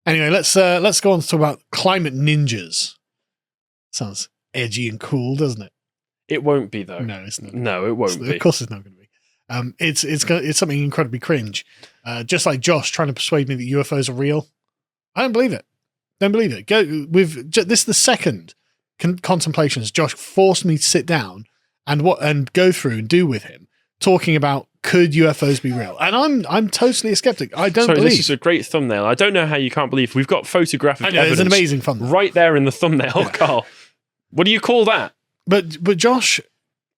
Anyway, let's go on to talk about climate ninjas. Sounds edgy and cool, doesn't it? It won't be, though. No, it's not. No, it won't be. Of course it's not going to be. It's something incredibly cringe. Just like Josh trying to persuade me that UFOs are real. I don't believe it. Don't believe it. This is the second contemplations Josh forced me to sit down and go through and do with him, talking about could UFOs be real? And I'm totally a skeptic. I don't believe. This is a great thumbnail. I don't know how you can't believe we've got photographic evidence. It's an amazing thumbnail. Right there in the thumbnail, yeah. Carl. What do you call that? But Josh,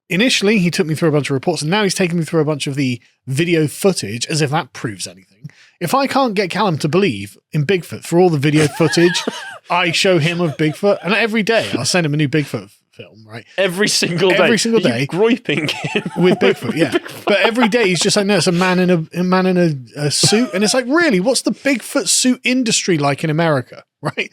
initially he took me through a bunch of reports, and now he's taking me through a bunch of the video footage as if that proves anything. If I can't get Callum to believe in Bigfoot through all the video footage, I show him of Bigfoot, and every day I'll send him a new Bigfoot film, right? Every single day. Every single day. Griping him with Bigfoot, yeah. But every day he's just like, no, it's a man in a suit. And it's like, really, what's the Bigfoot suit industry like in America, right?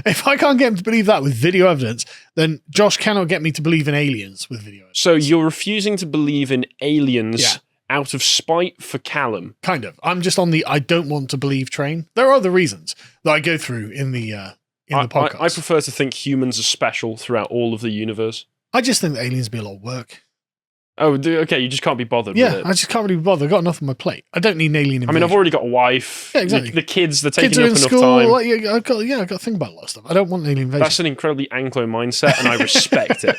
If I can't get him to believe that with video evidence, then Josh cannot get me to believe in aliens with video evidence. So you're refusing to believe in aliens out of spite for Callum? Kind of. I'm just on the I don't want to believe train. There are other reasons that I go through in the podcast. I prefer to think humans are special throughout all of the universe. I just think that aliens be a lot of work. Oh, okay, you just can't be bothered with it. I just can't really be bothered. I've got enough on my plate. I don't need an alien invasion. I mean, I've already got a wife. Yeah, exactly. The kids, they're taking kids are up in enough school. time. Like, I've got to think about a lot of stuff. I don't want an alien invasion. That's an incredibly Anglo mindset, and I respect it.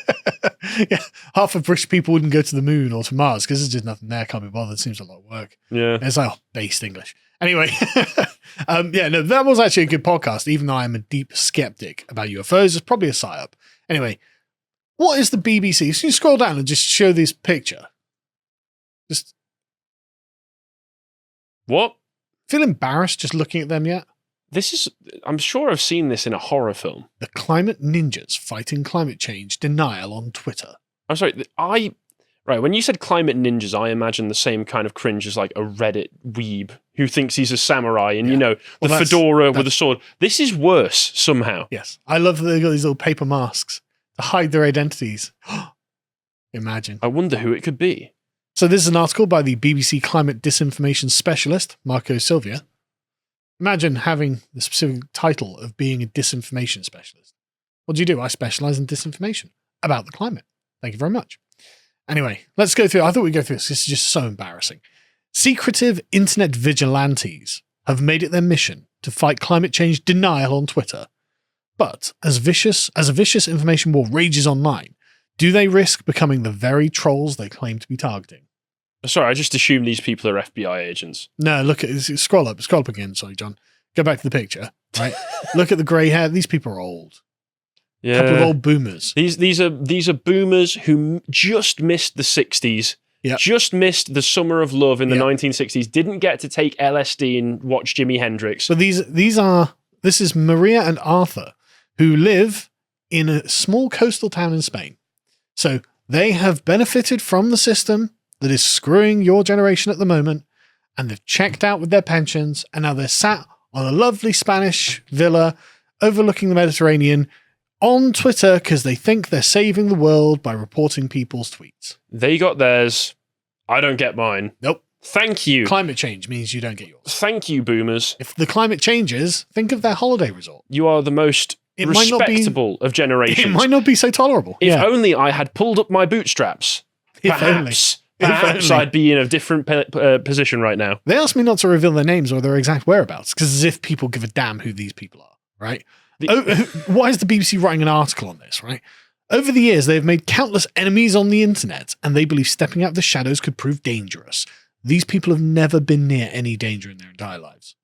Yeah, half of British people wouldn't go to the moon or to Mars because there's just nothing there. Can't be bothered. It seems a lot of work. Yeah. It's like based English. Anyway, that was actually a good podcast, even though I'm a deep skeptic about UFOs. It's probably a psyop. Anyway, what is the BBC? So you scroll down and just show this picture. Just what? Feel embarrassed just looking at them yet? I'm sure I've seen this in a horror film. The climate ninjas fighting climate change denial on Twitter. I'm sorry, right, when you said climate ninjas, I imagine the same kind of cringe as like a Reddit weeb who thinks he's a samurai and, the fedora with a sword. This is worse somehow. Yes. I love that they've got these little paper masks to hide their identities. Imagine. I wonder who it could be. So this is an article by the BBC climate disinformation specialist, Marco Silvia. Imagine having the specific title of being a disinformation specialist. What do? I specialize in disinformation about the climate. Thank you very much. Anyway, let's go through. I thought we'd go through this. This is just so embarrassing. Secretive internet vigilantes have made it their mission to fight climate change denial on Twitter. But as a vicious information war rages online, do they risk becoming the very trolls they claim to be targeting? Sorry, I just assume these people are FBI agents. No, look at scroll up again. Sorry, John. Go back to the picture. Right, look at the grey hair. These people are old. Yeah, a couple of old boomers. These are boomers who just missed the 60s. Yep. Just missed the summer of love in the 1960s. Didn't get to take LSD and watch Jimi Hendrix. So this is Maria and Arthur, who live in a small coastal town in Spain. So they have benefited from the system that is screwing your generation at the moment, and they've checked out with their pensions, and now they're sat on a lovely Spanish villa overlooking the Mediterranean on Twitter because they think they're saving the world by reporting people's tweets. They got theirs. I don't get mine. Nope. Thank you. Climate change means you don't get yours. Thank you, boomers. If the climate changes, think of their holiday resort. You are the most respectable of generations. It might not be so tolerable. If only I had pulled up my bootstraps. Perhaps I'd be in a different position right now. They asked me not to reveal their names or their exact whereabouts, because as if people give a damn who these people are, right? Why is the BBC writing an article on this, right? Over the years, they have made countless enemies on the internet, and they believe stepping out of the shadows could prove dangerous. These people have never been near any danger in their entire lives.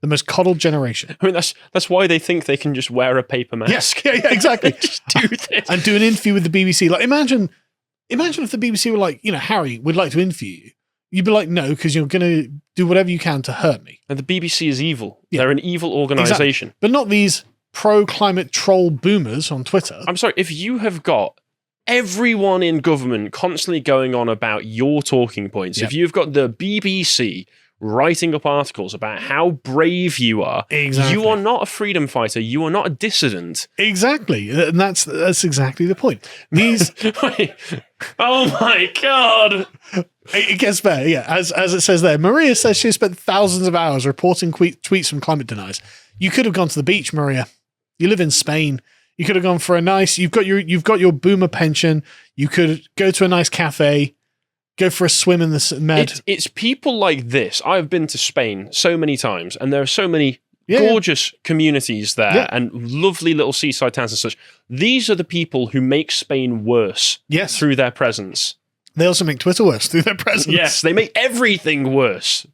The most coddled generation. I mean, that's why they think they can just wear a paper mask. Yes, yeah, exactly. Just do this. And do an interview with the BBC. Like, imagine if the BBC were like, Harry, we'd like to interview you. You'd be like, no, because you're going to do whatever you can to hurt me. And the BBC is evil. Yeah. They're an evil organisation. Exactly. But not these pro-climate troll boomers on Twitter. I'm sorry, if you have got everyone in government constantly going on about your talking points, if you've got the BBC Exactly. up articles about how brave you are. Exactly. You are not a freedom fighter. You are not a dissident. Exactly. And that's exactly the point. These. Wait. Oh my God. It gets better, yeah. As it says there, Maria says she spent thousands of hours reporting tweets from climate deniers. You could have gone to the beach, Maria. You live in Spain. You could have gone for a nice. You've got your boomer pension. You could go to a nice cafe, go for a swim in the Med. It's people like this. I've been to Spain so many times, and there are so many gorgeous communities there and lovely little seaside towns and such. These are the people who make Spain worse through their presence. They also make Twitter worse through their presence. Yes, they make everything worse.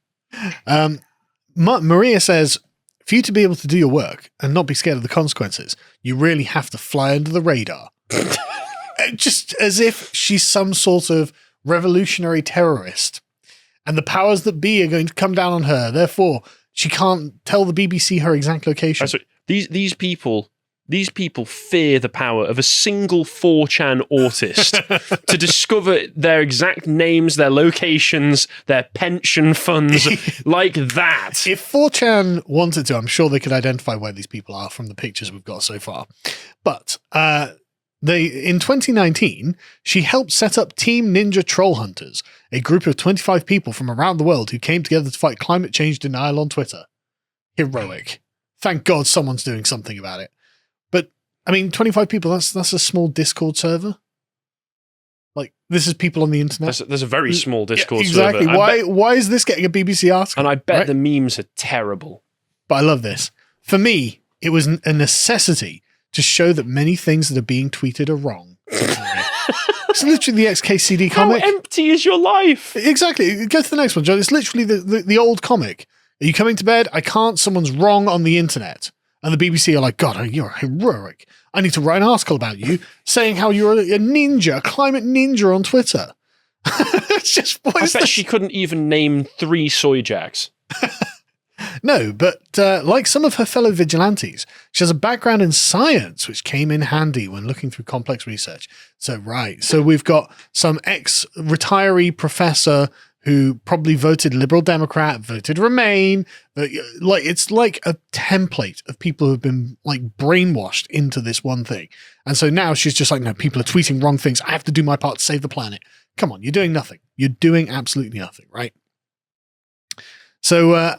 Maria says, for you to be able to do your work and not be scared of the consequences, you really have to fly under the radar. Just as if she's some sort of revolutionary terrorist and the powers that be are going to come down on her. Therefore, she can't tell the BBC her exact location. So these people fear the power of a single 4chan autist to discover their exact names, their locations, their pension funds, like that. If 4chan wanted to, I'm sure they could identify where these people are from the pictures we've got so far. But in 2019, she helped set up Team Ninja Troll Hunters, a group of 25 people from around the world who came together to fight climate change denial on Twitter. Heroic. Thank God someone's doing something about it. But, I mean, 25 people, that's a small Discord server. Like, this is people on the internet. There's a very small Discord server. Exactly. Why is this getting a BBC article? And I bet the memes are terrible. But I love this. For me, it was a necessity to show that many things that are being tweeted are wrong. It's literally the XKCD comic. How empty is your life? Exactly. Go to the next one, John. It's literally the old comic. Are you coming to bed? I can't. Someone's wrong on the internet. And the BBC are like, God, you're heroic. I need to write an article about you saying how you're a ninja, a climate ninja on Twitter. It's just, I bet she couldn't even name 3 soy jacks. No, but like some of her fellow vigilantes, she has a background in science, which came in handy when looking through complex research. So we've got some ex-retiree professor who probably voted Liberal Democrat, voted Remain. It's like a template of people who have been like brainwashed into this one thing. And so now she's just like, no, people are tweeting wrong things. I have to do my part to save the planet. Come on, you're doing nothing. You're doing absolutely nothing, right? So,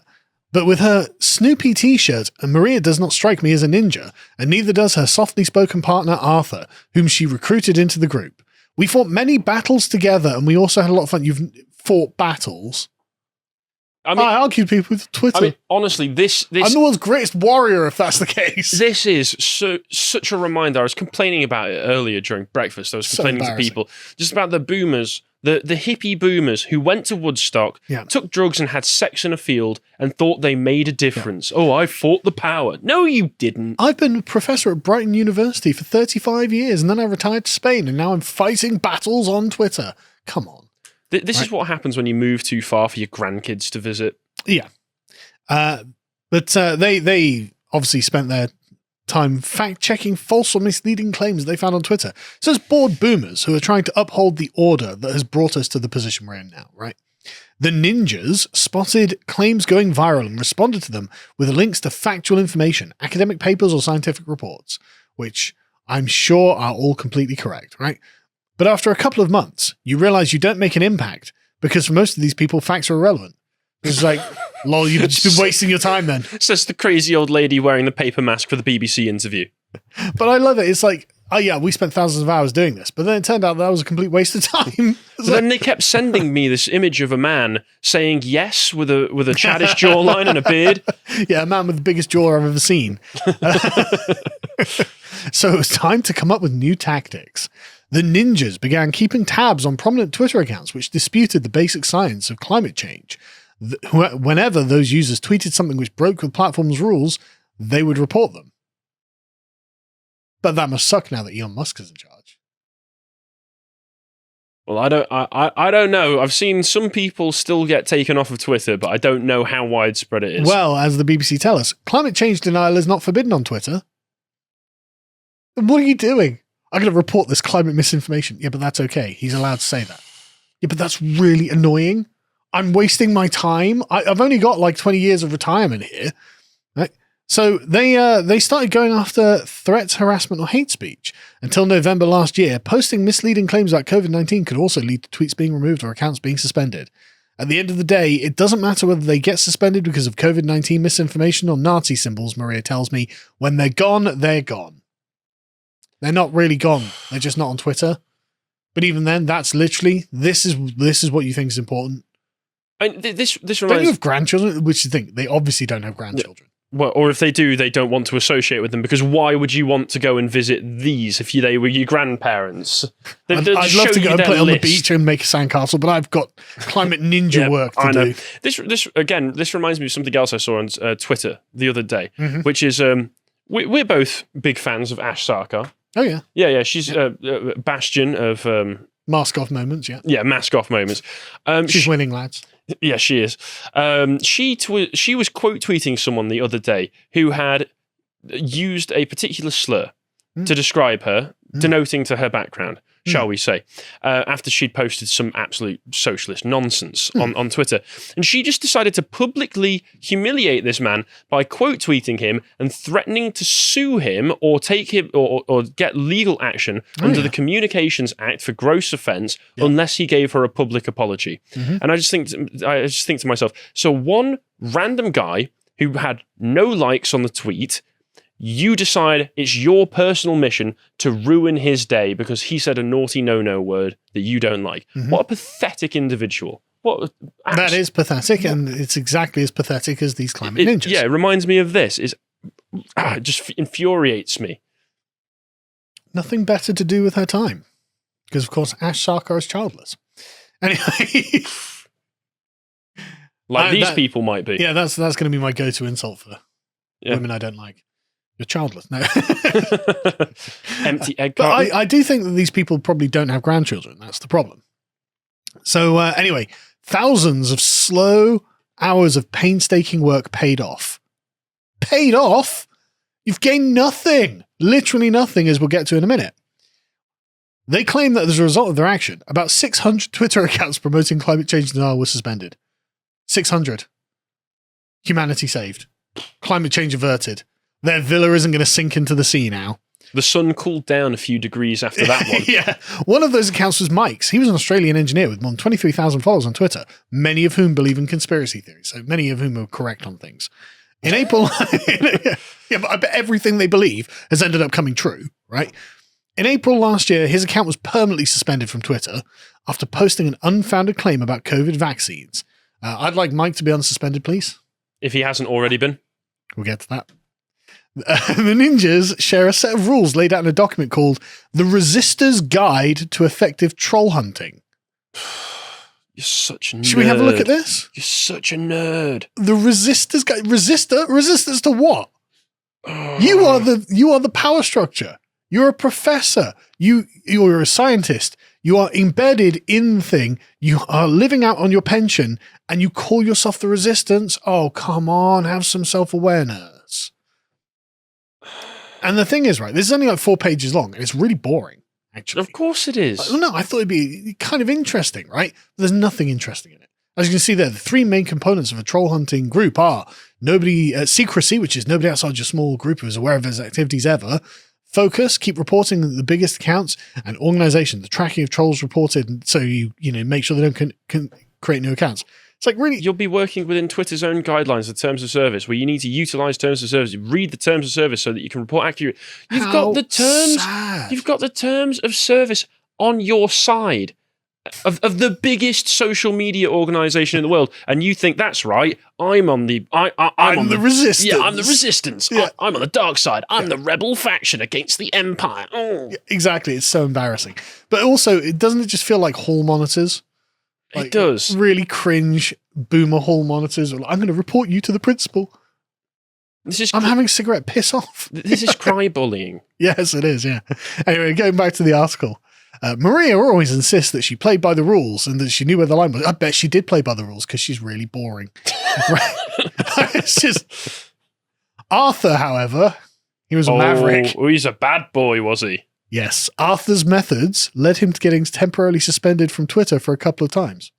but with her Snoopy t-shirt, Maria does not strike me as a ninja, and neither does her softly spoken partner Arthur, whom she recruited into the group. We fought many battles together, and we also had a lot of fun. You've fought battles. I argued people with Twitter. I mean, honestly, this I'm the world's greatest warrior, if that's the case. This is such a reminder. I was complaining about it earlier during breakfast. I was complaining to people just about the boomers, the hippie boomers who went to Woodstock, took drugs and had sex in a field and thought they made a difference. Oh, I fought the power. No, you didn't. I've been a professor at Brighton University for 35 years, and then I retired to Spain, and now I'm fighting battles on Twitter. Come on. This is what happens when you move too far for your grandkids to visit. Yeah. But they obviously spent their time fact-checking false or misleading claims they found on Twitter. So it's bored boomers who are trying to uphold the order that has brought us to the position we're in now, right? The ninjas spotted claims going viral and responded to them with links to factual information, academic papers or scientific reports, which I'm sure are all completely correct, right? But after a couple of months, you realize you don't make an impact because for most of these people, facts are irrelevant. It's like, lol, you've just been wasting your time then. Says the crazy old lady wearing the paper mask for the BBC interview. But I love it. It's like, oh yeah, we spent thousands of hours doing this, but then it turned out that was a complete waste of time. Then they kept sending me this image of a man saying yes with a chaddish jawline and a beard. Yeah, a man with the biggest jaw I've ever seen. So it was time to come up with new tactics. The ninjas began keeping tabs on prominent Twitter accounts which disputed the basic science of climate change. Whenever those users tweeted something which broke the platform's rules, they would report them. But that must suck now that Elon Musk is in charge. Well, I don't know. I've seen some people still get taken off of Twitter, but I don't know how widespread it is. Well, as the BBC tell us, climate change denial is not forbidden on Twitter. What are you doing? I'm going to report this climate misinformation. Yeah, but that's okay. He's allowed to say that. Yeah, but that's really annoying. I'm wasting my time. I've only got like 20 years of retirement here. Right? So they started going after threats, harassment, or hate speech. Until November last year, posting misleading claims about COVID-19 could also lead to tweets being removed or accounts being suspended. At the end of the day, it doesn't matter whether they get suspended because of COVID-19 misinformation or Nazi symbols, Maria tells me. When they're gone, they're gone. They're not really gone. They're just not on Twitter. But even then, that's literally, this is what you think is important. And this reminds... Don't you have grandchildren? Which you think? They obviously don't have grandchildren. Well, or if they do, they don't want to associate with them, because why would you want to go and visit these if they were your grandparents? I'd love to go and play on the beach and make a sandcastle, but I've got climate ninja work to do. This reminds me of something else I saw on Twitter the other day, which is we're both big fans of Ash Sarkar. Oh yeah, yeah. She's a bastion of mask off moments. Yeah, mask off moments. She's winning, lads. Yeah, she is. She was quote tweeting someone the other day who had used a particular slur to describe her, denoting to her background, shall we say, after she'd posted some absolute socialist nonsense on Twitter. And she just decided to publicly humiliate this man by quote tweeting him and threatening to sue him or take him or get legal action under the Communications Act for gross offence unless he gave her a public apology. And I just think to myself, so one random guy who had no likes on the tweet, you decide it's your personal mission to ruin his day because he said a naughty no-no word that you don't like. What a pathetic individual. That is pathetic, and it's exactly as pathetic as these climate ninjas. Yeah, it reminds me of this. It just infuriates me. Nothing better to do with her time. Because, of course, Ash Sarkar is childless. Anyway. These people might be. Yeah, that's going to be my go-to insult for women I don't like. You're childless. No. Empty egg carton. But I do think that these people probably don't have grandchildren. That's the problem. So anyway, thousands of slow hours of painstaking work paid off. Paid off? You've gained nothing. Literally nothing, as we'll get to in a minute. They claim that as a result of their action, about 600 Twitter accounts promoting climate change denial were suspended. 600. Humanity saved. Climate change averted. Their villa isn't going to sink into the sea now. The sun cooled down a few degrees after that one. Yeah. One of those accounts was Mike's. He was an Australian engineer with more than 23,000 followers on Twitter, many of whom believe in conspiracy theories, so many of whom are correct on things. In April, but I bet everything they believe has ended up coming true, right? In April last year, his account was permanently suspended from Twitter after posting an unfounded claim about COVID vaccines. I'd like Mike to be unsuspended, please. If he hasn't already been. We'll get to that. The ninjas share a set of rules laid out in a document called The Resister's Guide to Effective Troll Hunting. You're such a nerd. Should we have a look at this? You're such a nerd. The Resister's Guide. Resistors to what? You are the power structure. You're a professor. You're a scientist. You are embedded in the thing. You are living out on your pension, and you call yourself the Resistance. Oh, come on, have some self-awareness. And the thing is, right, this is only like 4 pages long, and it's really boring, actually. Of course it is. No, I thought it'd be kind of interesting, right? There's nothing interesting in it. As you can see there, the 3 main components of a troll hunting group are secrecy, which is nobody outside your small group who is aware of his activities ever. Focus, keep reporting the biggest accounts, and organization, the tracking of trolls reported, so you make sure they don't create new accounts. It's like really... You'll be working within Twitter's own guidelines, the terms of service, where you need to utilize terms of service. You read the terms of service so that you can report accurately. You've got the terms of service on your side of the biggest social media organization in the world, and you think that's right. I'm the resistance. Yeah, I'm the resistance. Yeah. I'm on the dark side. I'm the rebel faction against the empire. Oh. Yeah, exactly. It's so embarrassing. But also, doesn't it just feel like hall monitors? Like, it does. Really cringe boomer hall monitors. I'm going to report you to the principal. I'm having a cigarette. Piss off. This is cry bullying. Yes, it is. Yeah. Anyway, going back to the article. Maria always insists that she played by the rules and that she knew where the line was. I bet she did play by the rules because she's really boring. It's just... Arthur, however, he was a maverick. Oh, he's a bad boy, was he? Yes. Arthur's methods led him to getting temporarily suspended from Twitter for a couple of times.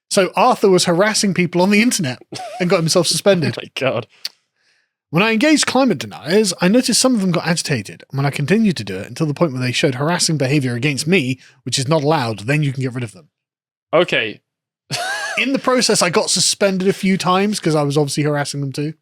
So Arthur was harassing people on the internet and got himself suspended. Oh my God. When I engaged climate deniers, I noticed some of them got agitated. And when I continued to do it until the point where they showed harassing behavior against me, which is not allowed, then you can get rid of them. Okay. In the process, I got suspended a few times because I was obviously harassing them too.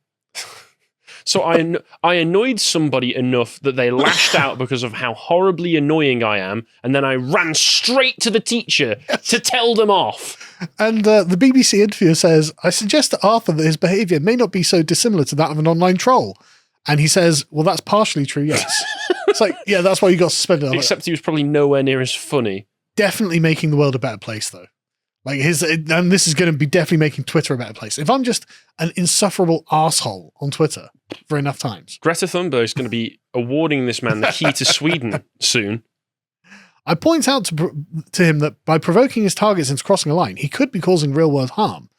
So I annoyed somebody enough that they lashed out because of how horribly annoying I am, and then I ran straight to the teacher to tell them off. And the BBC interviewer says, I suggest to Arthur that his behaviour may not be so dissimilar to that of an online troll. And he says, well, that's partially true, yes. It's like, yeah, that's why you got suspended. Except he was probably nowhere near as funny. Definitely making the world a better place, though. Like and this is going to be definitely making Twitter a better place. If I'm just an insufferable arsehole on Twitter for enough times. Greta Thunberg is going to be awarding this man the key to Sweden soon. I point out to him that by provoking his targets into crossing a line, he could be causing real-world harm.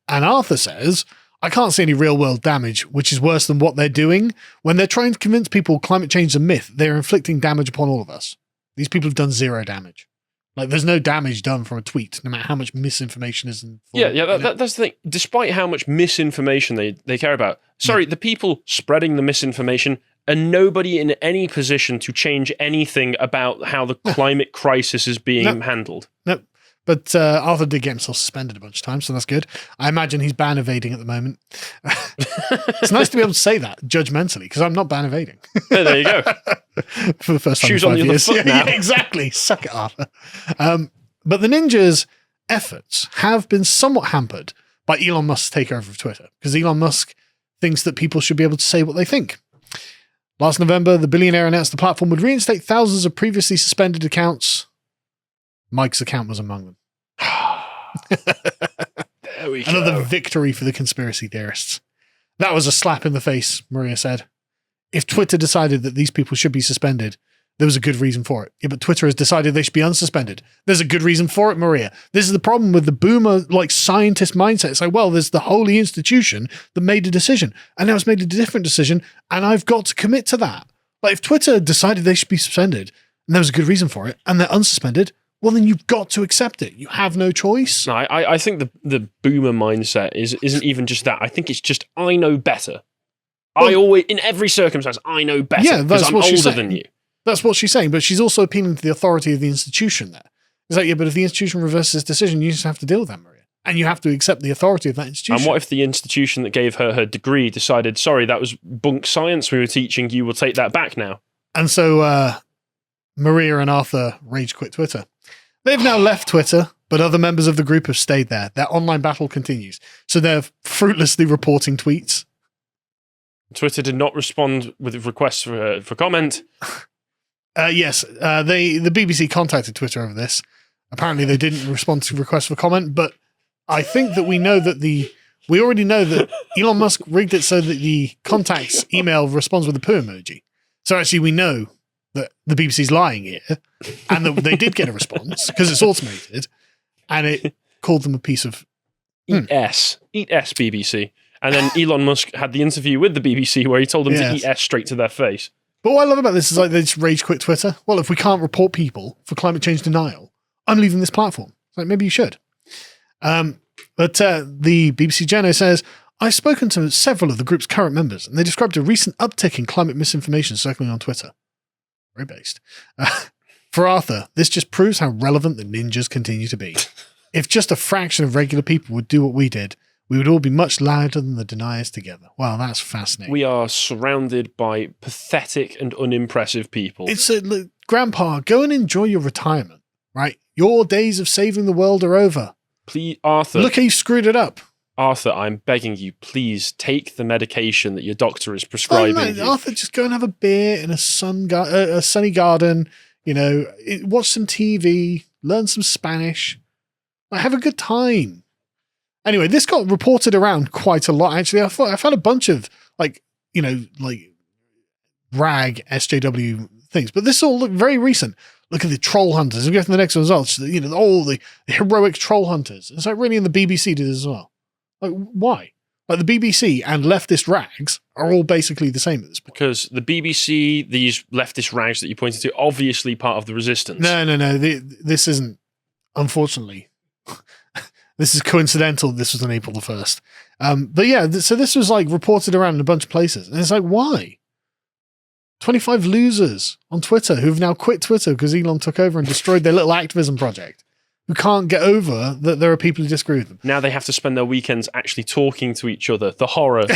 And Arthur says, I can't see any real-world damage, which is worse than what they're doing. When they're trying to convince people climate change is a myth, they're inflicting damage upon all of us. These people have done zero damage. Like, there's no damage done from a tweet, no matter how much misinformation is involved. That's the thing. Despite how much misinformation they care about. Sorry, the people spreading the misinformation are nobody in any position to change anything about how the climate crisis is being handled. No. But Arthur did get himself suspended a bunch of times, so that's good. I imagine he's ban evading at the moment. It's nice to be able to say that judgmentally, because I'm not ban evading. There you go. For the first time Shoes in 5 on the years. other foot now. Yeah, exactly. Suck it, Arthur. But the ninjas' efforts have been somewhat hampered by Elon Musk's takeover of Twitter, because Elon Musk thinks that people should be able to say what they think. Last November, the billionaire announced the platform would reinstate thousands of previously suspended accounts. Mike's account was among them. There we go. Another victory for the conspiracy theorists. That was a slap in the face, Maria said. If Twitter decided that these people should be suspended, there was a good reason for it. Yeah, but Twitter has decided they should be unsuspended. There's a good reason for it, Maria. This is the problem with the boomer, scientist mindset. It's like, well, there's the holy institution that made a decision, and now it's made a different decision, and I've got to commit to that. Like, if Twitter decided they should be suspended, and there was a good reason for it, and they're unsuspended, well, then you've got to accept it. You have no choice. No, I think the boomer mindset isn't even just that. I think it's just, I know better. Well, I always, in every circumstance, I know better because I'm older than you. That's what she's saying, but she's also appealing to the authority of the institution there. It's like, yeah, but if the institution reverses its decision, you just have to deal with that, Maria. And you have to accept the authority of that institution. And what if the institution that gave her degree decided, sorry, that was bunk science we were teaching, you will take that back now? And so Maria and Arthur rage quit Twitter. They've now left Twitter, but other members of the group have stayed there. Their online battle continues. So they're fruitlessly reporting tweets. Twitter did not respond with requests for comment. Yes, the BBC contacted Twitter over this. Apparently they didn't respond to requests for comment, but I think that we already know that Elon Musk rigged it so that the contact's email responds with a poo emoji. So actually we know that the BBC's lying here, and that they did get a response because it's automated, and it called them a piece of Eat S, BBC. And then Elon Musk had the interview with the BBC where he told them to eat S straight to their face. But what I love about this is like they just rage quit Twitter. Well, if we can't report people for climate change denial, I'm leaving this platform. It's like, maybe you should. But the BBC journo says, I've spoken to several of the group's current members, and they described a recent uptick in climate misinformation circling on Twitter. Very based. For Arthur, this just proves how relevant the ninjas continue to be. If just a fraction of regular people would do what we did, we would all be much louder than the deniers together. Wow, that's fascinating. We are surrounded by pathetic and unimpressive people. It's look, Grandpa, go and enjoy your retirement, right? Your days of saving the world are over. Please, Arthur. Look how you screwed it up. Arthur, I'm begging you, please take the medication that your doctor is prescribing you. Arthur, just go and have a beer in a sunny garden, watch some TV, learn some Spanish. Have a good time. Anyway, this got reported around quite a lot, actually. I found a bunch of, rag SJW things, but this all looked very recent. Look at the troll hunters. We go to the next results. All the heroic troll hunters. It's like really in the BBC did as well. Like, why? Like the BBC and leftist rags are all basically the same at this point. Because the BBC, these leftist rags that you pointed to, obviously part of the resistance. No. This isn't, unfortunately. This is coincidental. This was on April the 1st. But yeah, so this was like reported around in a bunch of places. And it's like, why? 25 losers on Twitter who've now quit Twitter because Elon took over and destroyed their little activism project, who can't get over that there are people who disagree with them. Now they have to spend their weekends actually talking to each other. The horror.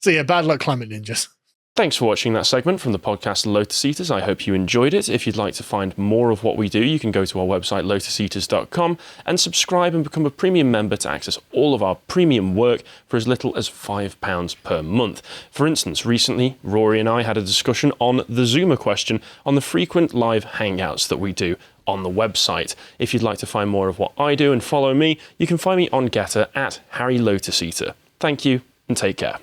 So yeah, bad luck, climate ninjas. Thanks for watching that segment from the podcast Lotus Eaters. I hope you enjoyed it. If you'd like to find more of what we do, you can go to our website, lotuseaters.com, and subscribe and become a premium member to access all of our premium work for as little as £5 per month. For instance, recently, Rory and I had a discussion on the Zoomer question on the frequent live hangouts that we do on the website. If you'd like to find more of what I do and follow me, you can find me on Getter at Harry Lotus Eater. Thank you, and take care.